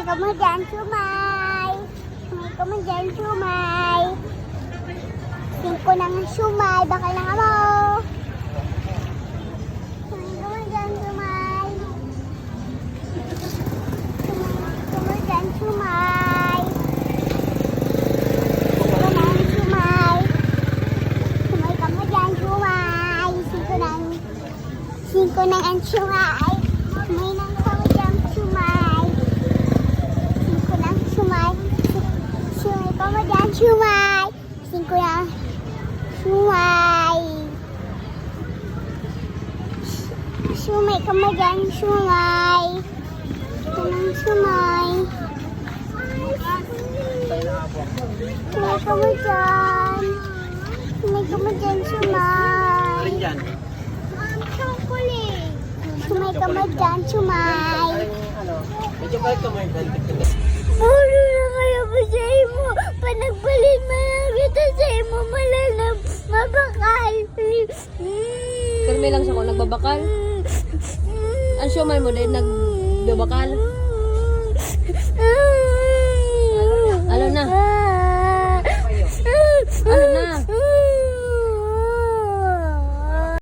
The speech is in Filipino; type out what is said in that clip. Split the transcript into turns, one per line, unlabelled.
ka mo dyan, sumay. Sumay ka mo dyan, sumay. 5 ng sumay, bakal na ka mo. Sumay ka mo dyan, sumay. Sumay ka mo dyan, sumay. 5 ng sumay. Sumay ka mo dyan, sumay. 5 ng sumay. Sumay ng ka mo dyan, sumay. 5 ng sumay. Sumay ka mo dyan, sumay. 5 ng sumay. Sumay ka mo dyan, sumay. 5 ng sumay. Sumay ka mo dyan. Sumay ka mo dyan, sumay.
Alin dyan?
Chocolate. Sumay ka mo dyan, sumay.
May chocolate ka mo yung
Ano na kaya ba sa'yo mo? Panagbalin mo lang kita sa'yo mo malalab. Mabakal.
Karmi lang siya ko nagbabakal. Ang siomay mo din nagbabakal.